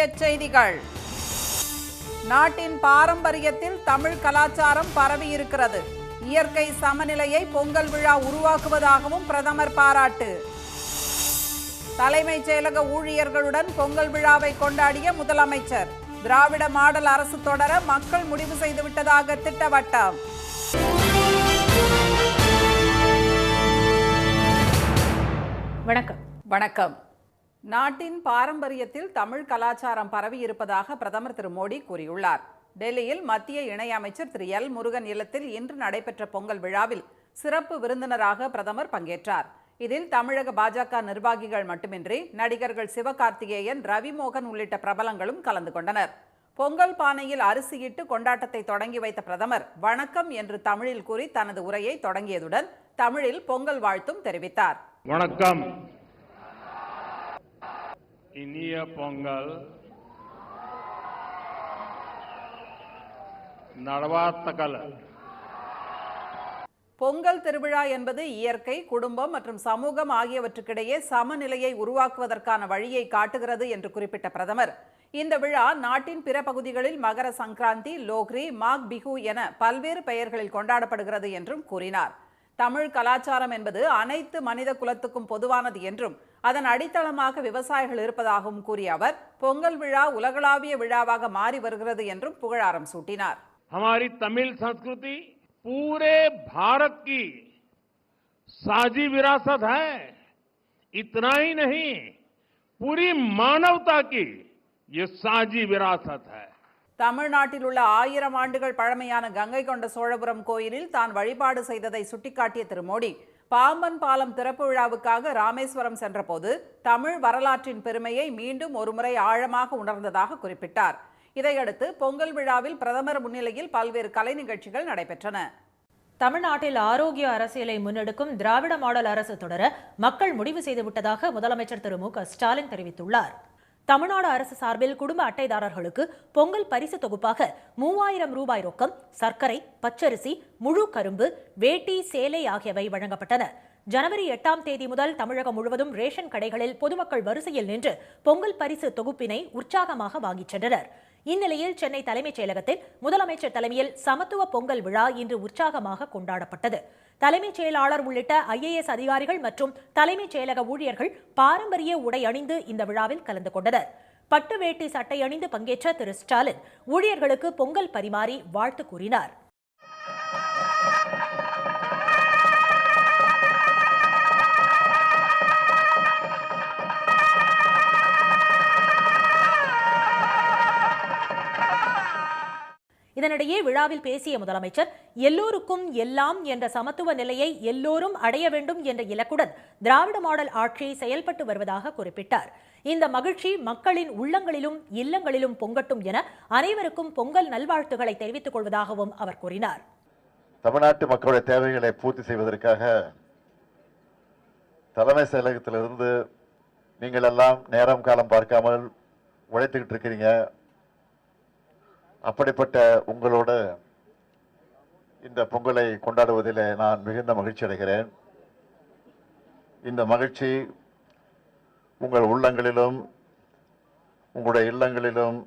இன்றைய செய்திகள். நாட்டின் பாரம்பரியத்தில் தமிழ் கலாச்சாரம் பரவி இருக்கிறது. இயற்கை சமநிலையை பொங்கல் விழா உருவாக்குவதாகவும் பிரதமர் பாராட்டு. தலைமைச் செயலக ஊழியர்களுடன் பொங்கல் விழாவை கொண்டாடிய முதலமைச்சர். திராவிட மாடல் அரசு தொடர மக்கள் முடிவு செய்துவிட்டதாக திட்டவட்டம். வணக்கம். நாட்டின் பாரம்பரியத்தில் தமிழ் கலாச்சாரம் பரவி இருப்பதாக பிரதமர் திரு மோடி கூறியுள்ளார். டெல்லியில் மத்திய இணையமைச்சர் திரு எல் முருகன் இல்லத்தில் இன்று நடைபெற்ற பொங்கல் விழாவில் சிறப்பு விருந்தினராக பிரதமர் பங்கேற்றார். இதில் தமிழக பாஜக நிர்வாகிகள் மட்டுமின்றி நடிகர்கள் சிவகார்த்திகேயன், ரவிமோகன் உள்ளிட்ட பிரபலங்களும் கலந்து கொண்டனர். பொங்கல் பானையில் அரிசியிட்டு கொண்டாட்டத்தை தொடங்கி வைத்த பிரதமர் வணக்கம் என்று தமிழில் கூறி தனது உரையை தொடங்கியதுடன் தமிழில் பொங்கல் வாழ்த்தும் தெரிவித்தார். வணக்கம். இனிய பொங்கல் நல்வாழ்த்துக்கள். பொங்கல் திருவிழா என்பது இயற்கை, குடும்பம் மற்றும் சமூகம் ஆகியவற்றுக்கிடையே சமநிலையை உருவாக்குவதற்கான வழியை காட்டுகிறது என்று குறிப்பிட்ட பிரதமர், இந்த விழா நாட்டின் பிற பகுதிகளில் மகர சங்கராந்தி, லோக்ரி, மாக் பிஹு என பல்வேறு பெயர்களில் கொண்டாடப்படுகிறது என்றும் கூறினார். தமிழ் கலாச்சாரம் என்பது அனைத்து மனித குலத்துக்கும் பொதுவானது என்றும் அதன் அடித்தளமாக விவசாயிகள் இருப்பதாகவும் கூறிய அவர், பொங்கல் விழா உலகளாவிய விழாவாக மாறி வருகிறது என்றும் புகழாரம் சூட்டினார். हमारी तमिल संस्कृति पूरे भारत की साझी विरासत है. इतना ही नहीं, पूरी मानवता की ये साझी विरासत है. தமிழ்நாட்டில் உள்ள 1000 ஆண்டுகள் பழமையான கங்கை கொண்ட சோழபுரம் கோயிலில் தான் வழிபாடு செய்ததை சுட்டிக்காட்டிய திரு மோடி, பாம்பன் பாலம் திறப்பு விழாவுக்காக ராமேஸ்வரம் சென்றபோது தமிழ் வரலாற்றின் பெருமையை மீண்டும் ஒருமுறை ஆழமாக உணர்ந்ததாக குறிப்பிட்டார். இதையடுத்து பொங்கல் விழாவில் பிரதமர் முன்னிலையில் பல்வேறு கலை நிகழ்ச்சிகள் நடைபெற்றன. தமிழ்நாட்டில் ஆரோக்கிய அரசியலை முன்னெடுக்கும் திராவிட மாடல் அரசு தொடர மக்கள் முடிவு செய்துவிட்டதாக முதலமைச்சர் திரு மு க ஸ்டாலின் தெரிவித்துள்ளார். தமிழ்நாடு அரசு சார்பில் குடும்ப அட்டைதாரர்களுக்கு பொங்கல் பரிசு தொகுப்பாக 3000 ரூபாய் ரொக்கம், சர்க்கரை, பச்சரிசி, முழு கரும்பு, வேட்டி, சேலை ஆகியவை வழங்கப்பட்டன. ஜனவரி 8ஆம் தேதி முதல் தமிழகம் முழுவதும் ரேஷன் கடைகளில் பொதுமக்கள் வரிசையில் நின்று பொங்கல் பரிசு தொகுப்பினை உற்சாகமாக வாங்கிச் சென்றனர். இந்நிலையில் சென்னை தலைமைச் செயலகத்தில் முதலமைச்சர் தலைமையில் சமத்துவ பொங்கல் விழா இன்று உற்சாகமாக கொண்டாடப்பட்டது. தலைமைச் செயலாளர் உள்ளிட்ட IAS அதிகாரிகள் மற்றும் தலைமைச் செயலக ஊழியர்கள் பாரம்பரிய உடை அணிந்து இந்த விழாவில் கலந்து கொண்டனர். பட்டு வேட்டி சட்டை அணிந்து பங்கேற்ற திரு ஸ்டாலின் ஊழியர்களுக்கு பொங்கல் பரிமாறி வாழ்த்து கூறினார். இதனிடையே விழாவில் பேசிய முதலமைச்சர், எல்லோருக்கும் எல்லாம் என்ற சமத்துவ நிலையை எல்லோரும் அடைய வேண்டும் என்ற இலக்குடன் திராவிட மாடல் ஆட்சி செயல்பட்டு வருவதாக குறிப்பிட்டார். இந்த மகிழ்ச்சி மக்களின் உள்ளங்களிலும் இல்லங்களிலும் பொங்கட்டும் என அனைவருக்கும் பொங்கல் நல்வாழ்த்துக்களை தெரிவித்துக் கொள்வதாகவும் அவர் கூறினார். தமிழ்நாட்டு மக்களுடைய தேவைகளை பூர்த்தி செய்வதற்காக தலைமை செயலகத்திலிருந்து நீங்கள் எல்லாம் நேரம் காலம் பார்க்காமல் உழைத்துக்கிட்டு இருக்கிறீங்க. அப்படிப்பட்ட உங்களோடு இந்த பொங்கலை கொண்டாடுவதில் நான் மிகுந்த மகிழ்ச்சி அடைகிறேன். இந்த மகிழ்ச்சி உங்கள் உள்ளங்களிலும் உங்களுடைய இல்லங்களிலும்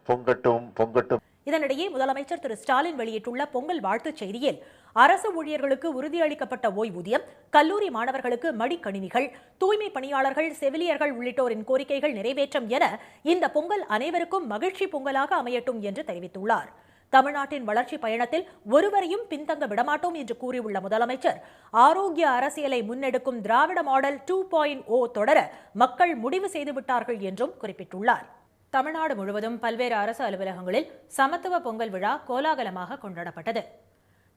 பொங்கட்டும் பொங்கட்டும். இதனிடையே முதலமைச்சர் திரு ஸ்டாலின் வெளியிட்டுள்ள பொங்கல் வாழ்த்துச் செய்தியில், அரசு ஊழியர்களுக்கு உறுதியளிக்கப்பட்ட ஓய்வூதியம், கல்லூரி மாணவர்களுக்கு மடிக்கணினிகள், தூய்மை பணியாளர்கள், செவிலியர்கள் உள்ளிட்டோரின் கோரிக்கைகள் நிறைவேற்றம் என இந்த பொங்கல் அனைவருக்கும் மகிழ்ச்சி பொங்கலாக அமையட்டும் என்று தெரிவித்துள்ளார். தமிழ்நாட்டின் வளர்ச்சி பயணத்தில் ஒருவரையும் பின்தங்க விடமாட்டோம் என்று கூறியுள்ள முதலமைச்சர், ஆரோக்கிய அரசியலை முன்னெடுக்கும் திராவிட மாடல் 2.0 தொடர மக்கள் முடிவு செய்துவிட்டார்கள் என்றும் குறிப்பிட்டுள்ளார். தமிழ்நாடு முழுவதும் பல்வேறு அரசு அலுவலகங்களில் சமத்துவ பொங்கல் விழா கோலாகலமாக கொண்டாடப்பட்டது.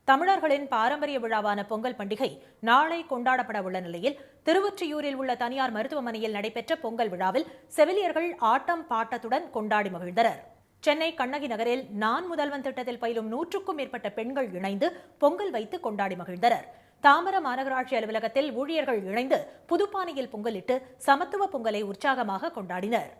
தமிழர்களின் பாரம்பரிய விழாவான பொங்கல் பண்டிகை நாளை கொண்டாடப்பட உள்ள நிலையில் திருவொற்றியூரில் உள்ள தனியார் மருத்துவமனையில் நடைபெற்ற பொங்கல் விழாவில் செவிலியர்கள் ஆட்டம் பாட்டத்துடன் கொண்டாடி மகிழ்ந்தனர். சென்னை கண்ணகி நகரில் நான் முதல்வன் திட்டத்தில் பயிலும் 100க்கும் மேற்பட்ட பெண்கள் இணைந்து பொங்கல் வைத்து கொண்டாடி மகிழ்ந்தனர். தாம்பரம் மாநகராட்சி அலுவலகத்தில் ஊழியர்கள் இணைந்து புதுப்பானையில் பொங்கலிட்டு சமத்துவ பொங்கலை உற்சாகமாக கொண்டாடினர்.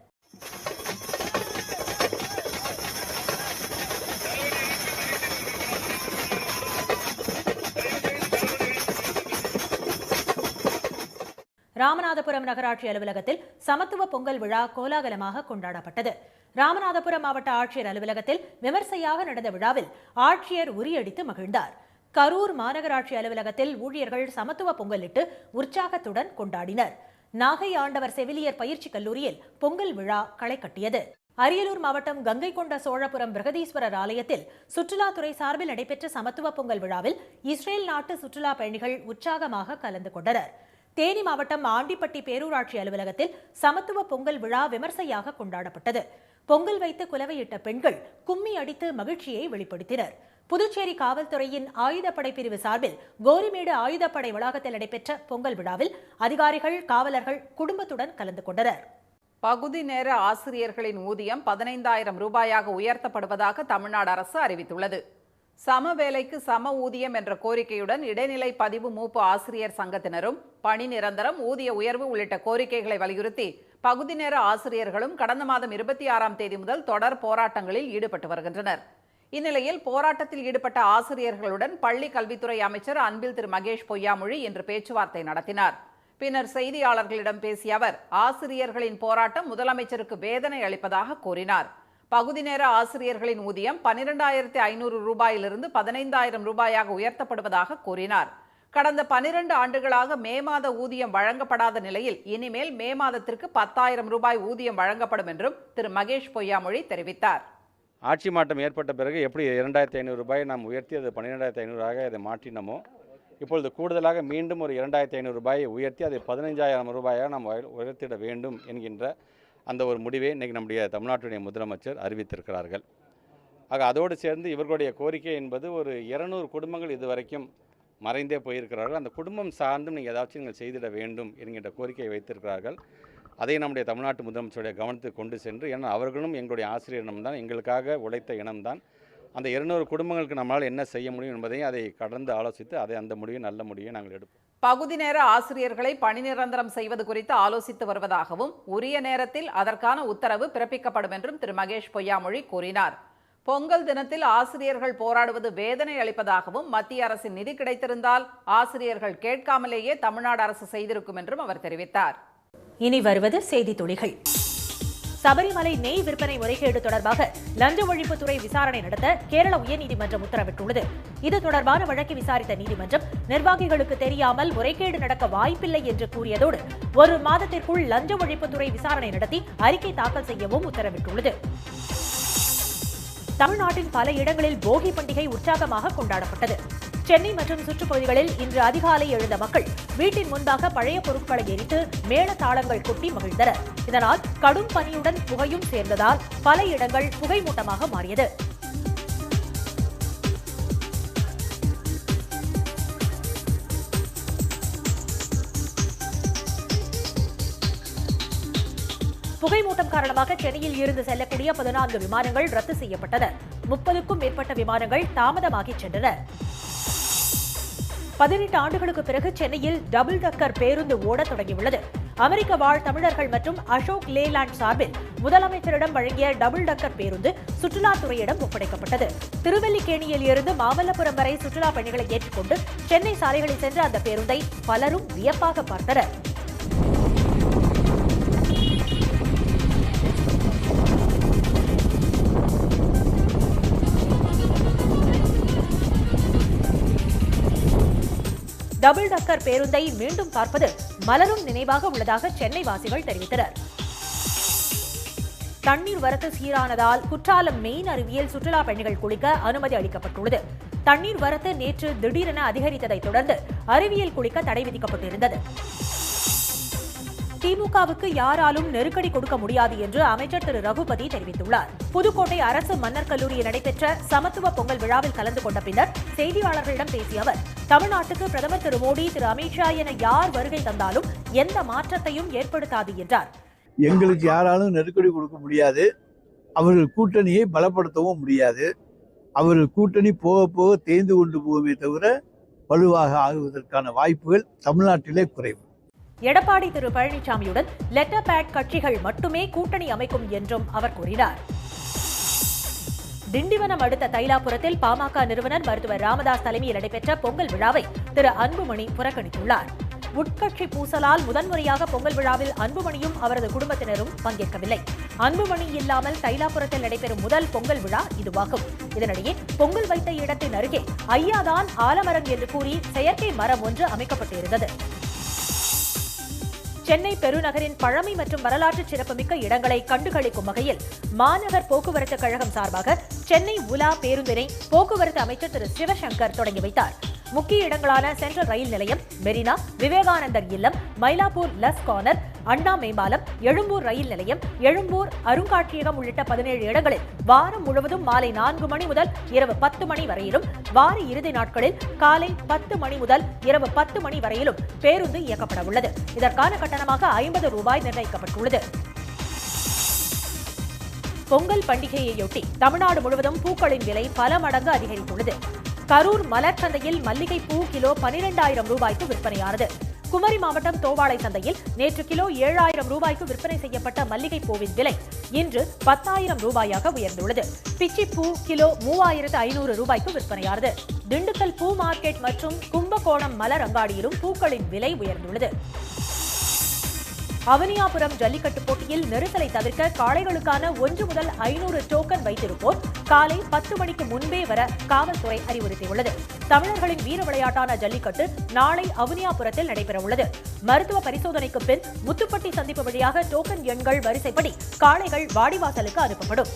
ராமநாதபுரம் நகராட்சி அலுவலகத்தில் சமத்துவ பொங்கல் விழா கோலாகலமாக கொண்டாடப்பட்டது. ராமநாதபுரம் மாவட்ட ஆட்சியர் அலுவலகத்தில் விமர்சையாக நடந்த விழாவில் ஆட்சியர் உரியடித்து மகிழ்ந்தார். கரூர் மாநகராட்சி அலுவலகத்தில் ஊழியர்கள் சமத்துவ பொங்கலிட்டு உற்சாகத்துடன் கொண்டாடினர். நாகை ஆண்டவர் செவிலியர் பயிற்சி கல்லூரியில் பொங்கல் விழா களை கட்டியது. அரியலூர் மாவட்டம் கங்கை கொண்ட சோழபுரம் பிரகதீஸ்வரர் ஆலயத்தில் சுற்றுலாத்துறை சார்பில் நடைபெற்ற சமத்துவ பொங்கல் விழாவில் இஸ்ரேல் நாட்டு சுற்றுலா பயணிகள் உற்சாகமாக கலந்து கொண்டனர். தேனி மாவட்டம் ஆண்டிப்பட்டி பேரூராட்சி அலுவலகத்தில் சமத்துவ பொங்கல் விழா விமர்சையாக கொண்டாடப்பட்டது. பொங்கல் வைத்து குலவையிட்ட பெண்கள் கும்மி அடித்து மகிழ்ச்சியை வெளிப்படுத்தினர். புதுச்சேரி காவல்துறையின் ஆயுதப்படை பிரிவு சார்பில் கோரிமேடு ஆயுதப்படை வளாகத்தில் நடைபெற்ற பொங்கல் விழாவில் அதிகாரிகள், காவலர்கள் குடும்பத்துடன் கலந்து கொண்டனர். பகுதி நேர ஆசிரியர்களின் ஊதியம் 15,000 ரூபாயாக உயர்த்தப்படுவதாக தமிழ்நாடு அரசு அறிவித்துள்ளது. சம வேலைக்கு சம ஊதியம் என்ற கோரிக்கையுடன் இடைநிலை பதிவு மூப்பு ஆசிரியர் சங்கத்தினரும் பணி நிரந்தரம், ஊதிய உயர்வு உள்ளிட்ட கோரிக்கைகளை வலியுறுத்தி பகுதி நேர ஆசிரியர்களும் கடந்த மாதம் 26ஆம் தேதி முதல் தொடர் போராட்டங்களில் ஈடுபட்டு வருகின்றனர். இந்நிலையில் போராட்டத்தில் ஈடுபட்ட ஆசிரியர்களுடன் பள்ளி கல்வித்துறை அமைச்சர் அன்பில் திரு மகேஷ் பொய்யாமொழி இன்று பேச்சுவார்த்தை நடத்தினார். பின்னர் செய்தியாளர்களிடம் பேசிய அவர் ஆசிரியர்களின் போராட்டம் முதலமைச்சருக்கு வேதனை அளிப்பதாக கூறினார். பகுதி நேர ஆசிரியர்களின் ஊதியம் 12,500 ரூபாயிலிருந்து 15,000 ரூபாயாக உயர்த்தப்படுவதாக கூறினார். கடந்த 12 ஆண்டுகளாக மே மாத ஊதியம் வழங்கப்படாத நிலையில் இனிமேல் மே மாதத்திற்கு 10,000 ரூபாய் ஊதியம் வழங்கப்படும் என்றும் திரு மகேஷ் பொய்யாமொழி தெரிவித்தார். ஆட்சி மாற்றம் ஏற்பட்ட பிறகு எப்படி 2,500 ரூபாயை நாம் உயர்த்தி அது 12,500ஆக அதை மாற்றினமோ, இப்பொழுது கூடுதலாக மீண்டும் ஒரு 2,500 ரூபாயை உயர்த்தி அதை 15,000 ரூபாயாக நாம் உயர்த்திட வேண்டும் என்கின்ற அந்த ஒரு முடிவை இன்றைக்கி நம்முடைய தமிழ்நாட்டுடைய முதலமைச்சர் அறிவித்திருக்கிறார்கள். ஆக அதோடு சேர்ந்து இவர்களுடைய கோரிக்கை என்பது ஒரு 200 குடும்பங்கள் இதுவரைக்கும் மறைந்தே போயிருக்கிறார்கள். அந்த குடும்பம் சார்ந்தும் நீங்கள் ஏதாச்சும் நீங்கள் செய்திட வேண்டும் என்கின்ற கோரிக்கையை வைத்திருக்கிறார்கள். அதை நம்முடைய தமிழ்நாட்டு முதலமைச்சருடைய கவனத்துக்கு கொண்டு சென்று, ஏன்னா அவர்களும் எங்களுடைய ஆசிரியர் இனம்தான், எங்களுக்காக உழைத்த இனம்தான். அந்த 200 குடும்பங்களுக்கு நம்மளால் என்ன செய்ய முடியும் என்பதையும் அதை கடந்து ஆலோசித்து அந்த முடிவை நல்ல முடிவை நாங்கள் எடுப்போம். பகுதி நேர ஆசிரியர்களை பணி நிரந்தரம் செய்வது குறித்து ஆலோசித்து வருவதாகவும் உரிய நேரத்தில் அதற்கான உத்தரவு பிறப்பிக்கப்படும் என்றும் திரு மகேஷ் பொய்யாமொழி கூறினார். பொங்கல் தினத்தில் ஆசிரியர்கள் போராடுவது வேதனை அளிப்பதாகவும் மத்திய அரசின் நிதி கிடைத்திருந்தால் ஆசிரியர்கள் கேட்காமலேயே தமிழ்நாடு அரசு செய்திருக்கும் என்றும் அவர் தெரிவித்தார். இனி வருவது செய்தி துளிகள். சபரிமலை நெய் விற்பனை முறைகேடு தொடர்பாக லஞ்ச ஒழிப்புத்துறை விசாரணை நடத்த கேரள உயர்நீதிமன்றம் உத்தரவிட்டுள்ளது. இது தொடர்பான வழக்கை விசாரித்த நீதிமன்றம் நிர்வாகிகளுக்கு தெரியாமல் முறைகேடு நடக்க வாய்ப்பில்லை என்று கூறியதோடு 1 மாதத்திற்குள் லஞ்ச ஒழிப்புத்துறை விசாரணை நடத்தி அறிக்கை தாக்கல் செய்யவும் உத்தரவிட்டுள்ளது. தமிழ்நாட்டின் பல இடங்களில் போகி பண்டிகை உற்சாகமாக கொண்டாடப்பட்டது. சென்னை மற்றும் சுற்றுப்பகுதிகளில் இன்று அதிகாலை எழுந்த மக்கள் வீட்டின் முன்பாக பழைய பொருட்களை எரித்து மேளதாளங்கள் கொட்டி மகிழ்ந்தனர். இதனால் கடும் பனியுடன் புகையும் சேர்ந்ததால் பல இடங்கள் புகை மூட்டமாக மாறியது. புகைமூட்டம் காரணமாக சென்னையில் இருந்து செல்லக்கூடிய 14 விமானங்கள் ரத்து செய்யப்பட்டன. 30க்கும் மேற்பட்ட விமானங்கள் தாமதமாகி சென்றன. 18 ஆண்டுகளுக்கு பிறகு சென்னையில் டபுள் டக்கர் பேருந்து ஓடத் தொடங்கியுள்ளது. அமெரிக்க வாழ் தமிழர்கள் மற்றும் அசோக் லேலாண்ட் சார்பில் முதலமைச்சரிடம் வழங்கிய டபுள் டக்கர் பேருந்து சுற்றுலாத்துறையிடம் ஒப்படைக்கப்பட்டது. திருவல்லிக்கேணியில் இருந்து மாமல்லபுரம் வரை சுற்றுலா பயணிகளை ஏற்றுக்கொண்டு சென்னை சாலைகளில் சென்ற அந்த பேருந்தை பலரும் வியப்பாக பார்த்தனர். டபுள் டக்கர் பேருந்தை மீண்டும் பார்ப்பது மலரும் நினைவாக உள்ளதாக சென்னை வாசிகள் தெரிவித்தனர். தண்ணீர் வரத்து சீரானதால் குற்றாலம் மெயின் அருவியில் சுற்றுலா பயணிகள் குளிக்க அனுமதி அளிக்கப்பட்டுள்ளது. தண்ணீர் வரத்து நேற்று திடீரென அதிகரித்ததை தொடர்ந்து அருவியில் குளிக்க தடை விதிக்கப்பட்டிருந்தது. திமுகவுக்கு யாராலும் நெருக்கடி கொடுக்க முடியாது என்று அமைச்சர் திரு ரகுபதி தெரிவித்துள்ளார். புதுக்கோட்டை அரசு மன்னர் கல்லூரியில் நடைபெற்ற சமத்துவ பொங்கல் விழாவில் கலந்து கொண்ட பின்னர் செய்தியாளர்களிடம் பேசிய அவர், தமிழ்நாட்டுக்கு பிரதமர் திரு மோடி, திரு அமித்ஷா என யார் வருகை தந்தாலும் எந்த மாற்றத்தையும் ஏற்படுத்தாது என்றார். எங்களுக்கு யாராலும் நெருக்கடி கொடுக்க முடியாது, அவர்கள் கூட்டணியை பலப்படுத்தவும் முடியாது. அவர்கள் கூட்டணி போக போக தேய்ந்து கொண்டு போகுமே தவிர வலுவாக ஆகுவதற்கான வாய்ப்புகள் தமிழ்நாட்டிலே குறைவு. எடப்பாடி திரு பழனிசாமியுடன் லெட்டர் பேட் கட்சிகள் மட்டுமே கூட்டணி அமைக்கும் என்றும் அவர் கூறினார். திண்டிவனம் அடுத்த தைலாபுரத்தில் பாமக நிறுவனர் மருத்துவர் ராமதாஸ் தலைமையில் நடைபெற்ற பொங்கல் விழாவை திரு அன்புமணி புறக்கணித்துள்ளார். உட்கட்சி பூசலால் முதன்முறையாக பொங்கல் விழாவில் அன்புமணியும் அவரது குடும்பத்தினரும் பங்கேற்கவில்லை. அன்புமணி இல்லாமல் தைலாபுரத்தில் நடைபெறும் முதல் பொங்கல் விழா இதுவாகும். இதனிடையே பொங்கல் வைத்த இடத்தின் அருகே ஐயாதான் ஆலமரம் என்று கூறி செயற்கை மரம் ஒன்று அமைக்கப்பட்டிருந்தது. சென்னை பெருநகரின் பழமை மற்றும் வரலாற்று சிறப்புமிக்க இடங்களை கண்டுகளிக்கும் வகையில் மாநகர் போக்குவரத்து கழகம் சார்பாக சென்னை உலா பேருந்தினை போக்குவரத்து அமைச்சர் திரு சிவசங்கர் தொடங்கி வைத்தார். முக்கிய இடங்களான சென்ட்ரல் ரயில் நிலையம், மெரினா, விவேகானந்தர் இல்லம், மயிலாப்பூர் லஸ் கார்னர், அண்ணா மேம்பாலம், எழும்பூர் ரயில் நிலையம், எழும்பூர் அருங்காட்சியகம் உள்ளிட்ட 17 இடங்களில் வாரம் முழுவதும் மாலை 4 மணி முதல் இரவு 10 மணி வரையிலும், வார இறுதி நாட்களில் காலை 10 மணி முதல் இரவு 10 மணி வரையிலும் பேருந்து இயக்கப்பட உள்ளது. இதற்கான கட்டணமாக 50 ரூபாய் நிர்ணயிக்கப்பட்டுள்ளது. பொங்கல் பண்டிகையையொட்டி தமிழ்நாடு முழுவதும் பூக்களின் விலை பல மடங்கு அதிகரித்துள்ளது. கரூர் மலர் சந்தையில் மல்லிகை பூ கிலோ 12,000 ரூபாய்க்கு விற்பனையானது. குமரி மாவட்டம் தோவாளை சந்தையில் நேற்று கிலோ 7,000 ரூபாய்க்கு விற்பனை செய்யப்பட்ட மல்லிகை பூவின் விலை இன்று 10,000 ரூபாயாக உயர்ந்துள்ளது. பிச்சிப்பூ கிலோ 3,500 ரூபாய்க்கு விற்பனையானது. திண்டுக்கல் பூ மார்க்கெட் மற்றும் கும்பகோணம் மலர் அங்காடியிலும் பூக்களின் விலை உயர்ந்துள்ளது. அவனியாபுரம் ஜல்லிக்கட்டு போட்டியில் நெரிசலை தவிர்க்க காளைகளுக்கான 1 முதல் 500 டோக்கன் வைத்திருப்போர் காலை 10 மணிக்கு முன்பே வர காவல்துறை அறிவுறுத்தியுள்ளது. தமிழர்களின் வீர விளையாட்டான ஜல்லிக்கட்டு நாளை அவனியாபுரத்தில் நடைபெறவுள்ளது. மருத்துவ பரிசோதனைக்கு பின் முத்துப்பட்டி சந்திப்பு வழியாக டோக்கன் எண்கள் வரிசைப்படி காளைகள் வாடிவாசலுக்கு அனுப்பப்படும்.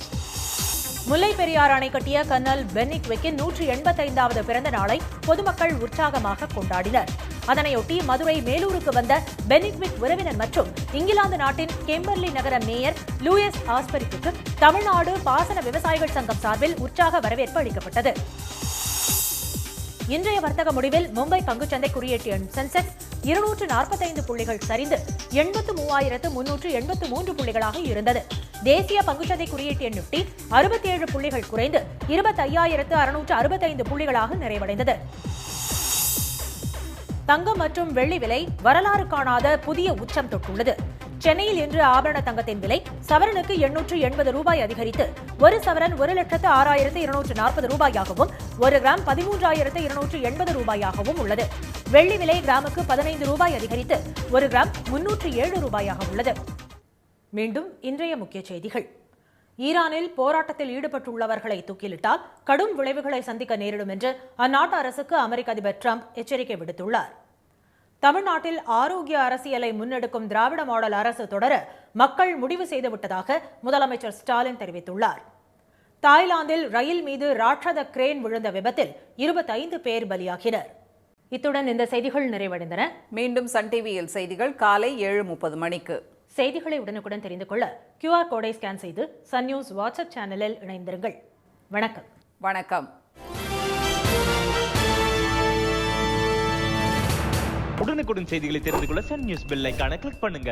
முல்லை பெரியாறு அணை கட்டிய கர்னல் பென்னிக்விக்கின் 185வது பிறந்த நாளை பொதுமக்கள் உற்சாகமாக கொண்டாடினர். அதனையொட்டி மதுரை மேலூருக்கு வந்த பென்னிக்விக் உறவினர் மற்றும் இங்கிலாந்து நாட்டின் கேம்பர்லி நகர மேயர் லூயிஸ் ஆஸ்பரிக்கு தமிழ்நாடு பாசன விவசாயிகள் சங்கம் சார்பில் உற்சாக வரவேற்பு அளிக்கப்பட்டது. இன்றைய வர்த்தக முடிவில் மும்பை பங்குச்சந்தை குறியீட்டு எண் சென்செக்ஸ் 245 புள்ளிகள் சரிந்து 83,383 புள்ளிகளாக இருந்தது. தேசிய பங்குச்சந்தை குறியீட்டு எண் நிப்டி 67 புள்ளிகள் குறைந்து 25,665 புள்ளிகளாக நிறைவடைந்தது. தங்கம் மற்றும் வெள்ளி விலை வரலாறு காணாத புதிய உச்சம் தொட்டுள்ளது. சென்னையில் இன்று ஆபரண தங்கத்தின் விலை சவரனுக்கு 880 ரூபாய் அதிகரித்து ஒரு சவரன் 1,06,240 ரூபாயாகவும், ஒரு கிராம் 13,280 ரூபாயாகவும் உள்ளது. வெள்ளி விலை கிராமுக்கு 15 ரூபாய் அதிகரித்து ஒரு கிராம் 307 ரூபாயாக உள்ளது. மீண்டும் இன்றைய முக்கிய செய்திகள். ஈரானில் போராட்டத்தில் ஈடுபட்டுள்ளவர்களை தூக்கிலிட்டால் கடும் விளைவுகளை சந்திக்க நேரிடும் என்று அந்நாட்டு அரசுக்கு அமெரிக்க அதிபர் டிரம்ப் எச்சரிக்கை விடுத்துள்ளார். தமிழ்நாட்டில் ஆரோக்கிய அரசியலை முன்னெடுக்கும் திராவிட மாடல் அரசு தொடர மக்கள் முடிவு செய்துவிட்டதாக முதலமைச்சர் ஸ்டாலின் தெரிவித்துள்ளார். தாய்லாந்தில் ரயில் மீது ராட்சத கிரேன் விழுந்த விபத்தில் 25 பேர் பலியாகினர். இத்துடன் இந்த செய்திகள் நிறைவடைந்தன. மீண்டும் சன் டிவியில் செய்திகள் காலை 7:30 மணிக்கு. செய்திகளை உடனுக்குடன் தெரிந்து கொள்ள QR கோடை ஸ்கேன் செய்து சன் நியூஸ் வாட்ஸ்அப் சேனலில் இணைந்திருங்கள். வணக்கம். வணக்கம். உடனுக்குடன் செய்திகளை தெரிந்து கொள்ள சன் நியூஸ் பெல் ஐகானை கிளிக் பண்ணுங்க.